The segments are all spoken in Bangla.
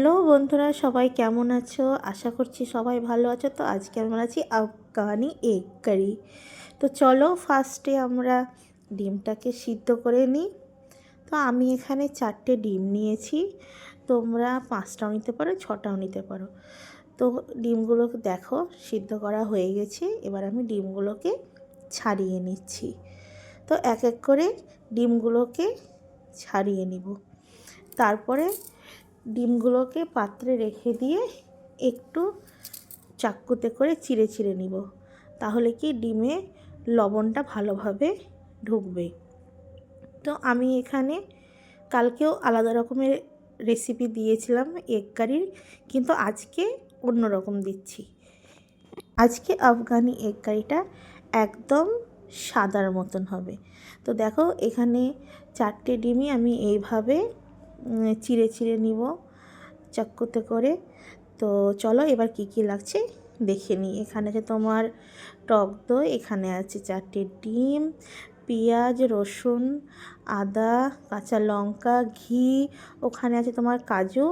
হ্যালো বন্ধুরা, সবাই কেমন আছো? আশা করছি সবাই ভালো আছো। তো আজকে আমরা আছি আফগানি এগ কারি। তো চলো ফার্স্টে আমরা ডিমটাকে সিদ্ধ করে নিই। তো আমি এখানে 4টে ডিম নিয়েছি, তোমরা 5টাও নিতে পারো, 6টাও নিতে পারো। তো ডিমগুলোকে দেখো সিদ্ধ করা হয়ে গেছে। এবার আমি ডিমগুলোকে ছাড়িয়ে নিচ্ছি। তো এক এক করে ডিমগুলোকে ছাড়িয়ে নিব। তারপরে ডিমগুলোকে পাত্রে রেখে দিয়ে একটু চাকুতে করে চিড়ে চিড়ে নিব, তাহলে কি ডিমে লবণটা ভালোভাবে ঢুকবে। তো আমি এখানে কালকেও আলাদা রকমের রেসিপি দিয়েছিলাম এগ কারির, কিন্তু আজকে অন্য রকম দিচ্ছি। আজকে আফগানি এগ কারিটা একদম সাদার মতন হবে। তো দেখো এখানে 4টে ডিমই আমি এইভাবে চিড়ে চিড়ে নিব চাকুতে করে। তো চলো এবার কি কি লাগছে দেখে নিই। এখানে আছে তোমার টক দই, এখানে আছে 4টে ডিম, পেঁয়াজ, রসুন, আদা, কাঁচা লঙ্কা, ঘি, ওখানে আছে তোমার কাজু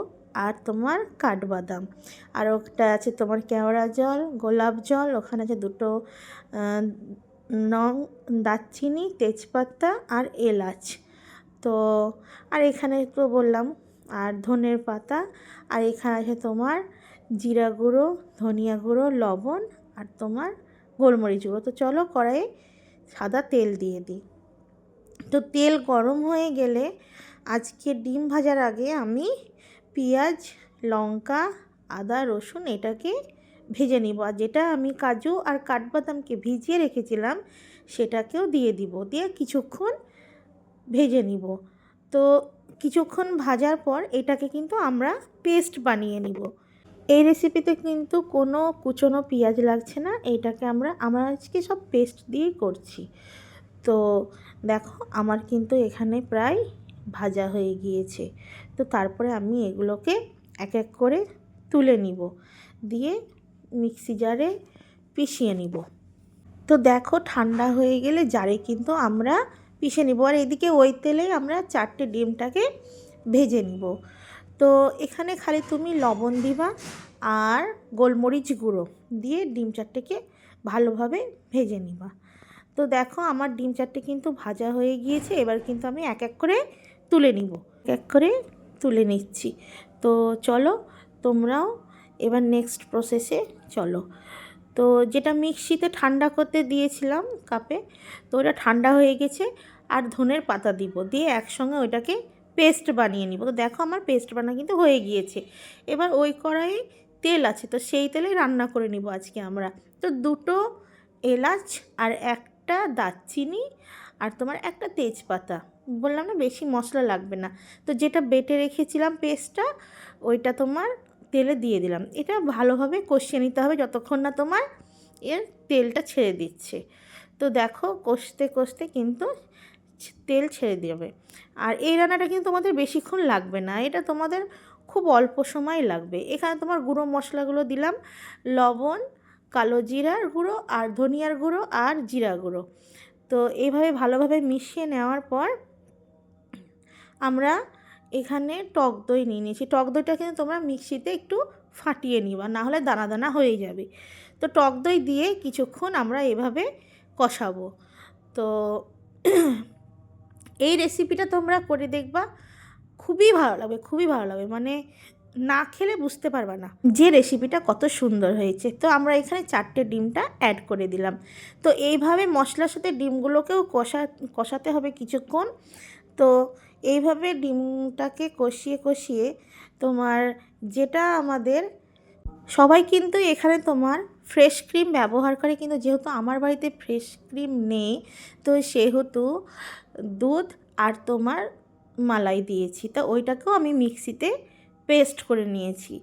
আর তোমার কাঠবাদাম, আর ওটা আছে তোমার কেওড়া জল, গোলাপ জল, ওখানে আছে 2টো দারচিনি, তেজপাতা আর এলাচ। তো আর এখানে তো বললাম, আর ধনের পাতা, আর এখানে আছে তোমার জিরা গুঁড়ো, ধনিয়া গুঁড়ো, লবণ আর তোমার গোলমরিচ গুঁড়ো। তো চলো কড়াইয়ে সাদা তেল দিয়ে দিই। তো তেল গরম হয়ে গেলে আজকে ডিম ভাজার আগে আমি পেঁয়াজ, লঙ্কা, আদা, রসুন এটাকে ভেজে নিব, আর যেটা আমি কাজু আর কাঠবাদামকে ভিজিয়ে রেখেছিলাম সেটাকেও দিয়ে দিব, দিয়ে কিছুক্ষণ ভেজে নিব। তো কিছুক্ষণ ভাজার পর এটাকে কিন্তু আমরা পেস্ট বানিয়ে নিব। এই রেসিপিতে কিন্তু কোনো কুচনো পেঁয়াজ লাগছে না, এইটাকে আমরা আজকে সব পেস্ট দিয়েই করছি। তো দেখো আমার কিন্তু এখানে প্রায় ভাজা হয়ে গিয়েছে। তো তারপরে আমি এগুলোকে এক এক করে তুলে নিব, দিয়ে মিক্সি জারে পিষিয়ে নিব। তো দেখো ঠান্ডা হয়ে গেলে জারে কিন্তু আমরা পিষে নিব, আর এদিকে ওই তেলেই আমরা 4টে ডিমটাকে ভেজে নিব। তো এখানে খালি তুমি লবণ দিবা আর গোলমরিচ গুঁড়ো দিয়ে ডিম 4টেকে ভালোভাবে ভেজে নিবা। তো দেখো আমার ডিম 4টে কিন্তু ভাজা হয়ে গিয়েছে। এবার কিন্তু আমি এক এক করে তুলে নিব, এক এক করে তুলে নিচ্ছি। তো চলো তোমরাও এবার নেক্সট প্রসেসে চলো। তো যেটা মিক্সিতে ঠান্ডা করতে দিয়েছিলাম কাপে, তো ওটা ঠান্ডা হয়ে গেছে, আর ধনের পাতা দিব, দিয়ে একসঙ্গে ওইটাকে পেস্ট বানিয়ে নিব। তো দেখো আমার পেস্ট বানা কিন্তু হয়ে গিয়েছে। এবার ওই কড়াইয়ে তেল আছে, তো সেই তেলে রান্না করে নিব আজকে আমরা। তো 2টো এলাচ আর একটা দারচিনি আর তোমার একটা তেজপাতা, বললাম না বেশি মশলা লাগবে না। তো যেটা বেটে রেখেছিলাম পেস্টটা, ওইটা তোমার তেলে দিয়ে দিলাম। এটা ভালোভাবে কষিয়ে নিতে হবে যতক্ষণ না তোমার এর তেলটা ছেড়ে দিচ্ছে। তো দেখো কষতে কষতে কিন্তু তেল ছেড়ে দেবে। আর এই রান্নাটা কিন্তু তোমাদের বেশিক্ষণ লাগবে না, এটা তোমাদের খুব অল্প সময় লাগবে। এখানে তোমার গুঁড়ো মশলাগুলো দিলাম, লবণ, কালো জিরার গুঁড়ো আর ধনিয়ার গুঁড়ো আর জিরা গুঁড়ো। তো এইভাবে ভালোভাবে মিশিয়ে নেওয়ার পর আমরা এখানে টক দই নিয়ে নিয়েছি। টক দইটা কিন্তু তোমরা মিক্সিতে একটু ফাটিয়ে নিবা, না হলে দানা দানা হয়ে যাবে। তো টক দই দিয়ে কিছুক্ষণ আমরা এভাবে কষাবো। তো এই রেসিপিটা তোমরা করে দেখবা, খুবই ভালো লাগবে, খুবই ভালো লাগবে, মানে না খেলে বুঝতে পারবা না যে রেসিপিটা কত সুন্দর হয়েছে। তো আমরা এখানে 4টে ডিমটা অ্যাড করে দিলাম। তো এইভাবে মশলার সাথে ডিমগুলোকেও কষাতে হবে কিছুক্ষণ। তো এইভাবে ডিমটাকে কষিয়ে কষিয়ে তোমার যেটা আমাদের সবাই কিন্তু এখানে তোমার ফ্রেশ ক্রিম ব্যবহার করে, কিন্তু যেহেতু আমার বাড়িতে ফ্রেশ ক্রিম নেই, তো সেহেতু দুধ আর তোমার মালাই দিয়েছি। তা ওইটাকেও আমি মিক্সিতে পেস্ট করে নিয়েছি।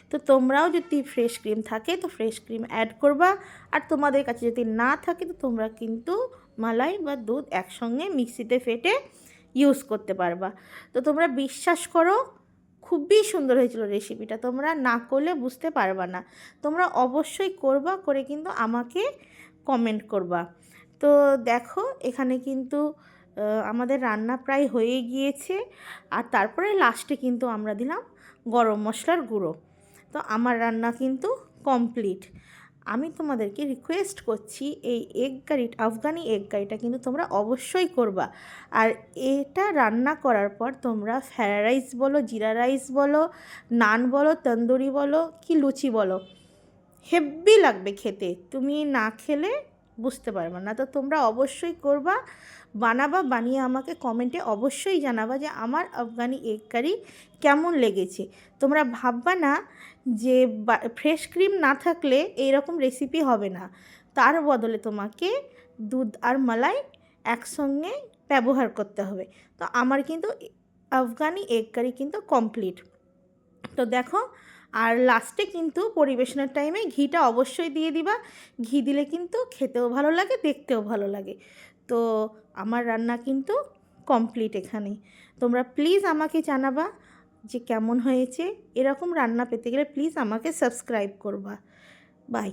তো তোমরাও যদি ফ্রেশ ক্রিম থাকে তো ফ্রেশ ক্রিম অ্যাড করবা, আর তোমাদের কাছে যদি না থাকে তো তোমরা কিন্তু মালাই বা দুধ একসঙ্গে মিক্সিতে ফেটে ইউজ করতে পারবা। তো তোমরা বিশ্বাস করো খুবই সুন্দর হয়েছিল রেসিপিটা, তোমরা না করলে বুঝতে পারবা না। তোমরা অবশ্যই করবা, করে কিন্তু আমাকে কমেন্ট করবা। তো দেখো এখানে কিন্তু আমাদের রান্না প্রায় হয়ে গিয়েছে। আর তারপরে লাস্টে কিন্তু আমরা দিলাম গরম মশলার গুঁড়ো। তো আমার রান্না কিন্তু কমপ্লিট। আমি তোমাদেরকে রিকোয়েস্ট করছি এই এগ কারি, আফগানি এগ কারিটা কিন্তু তোমরা অবশ্যই করবা। আর এটা রান্না করার পর তোমরা ফ্রায়েড রাইস বলো, জিরা রাইস বলো, নান বলো, তন্দুরি বলো কি লুচি বলো, হেব্বি লাগবে খেতে। তুমি না খেলে বুঝতে পারবে না। তো তোমরা অবশ্যই করবা, বানাবা, বানিয়ে আমাকে কমেন্টে অবশ্যই জানাবা যে আমার আফগানি এগ কারি কেমন লেগেছে। তোমরা ভাববা না যে ফ্রেশ ক্রিম না থাকলে এইরকম রেসিপি হবে না। তার বদলে তোমাকে দুধ আর মালাই একসঙ্গে ব্যবহার করতে হবে। তো আমার কিন্তু আফগানি এগ কারি কিন্তু কমপ্লিট। তো দেখো, আর লাস্টে কিন্তু পরিবেশনের টাইমে ঘিটা অবশ্যই দিয়ে দিবা। ঘি দিলে কিন্তু খেতেও ভালো লাগে, দেখতেও ভালো লাগে। তো আমার রান্না কিন্তু কমপ্লিট এখানেই। তোমরা প্লিজ আমাকে জানাবা যে কেমন হয়েছে। এরকম রান্না পেতে গেলে প্লিজ আমাকে সাবস্ক্রাইব করবা। বাই।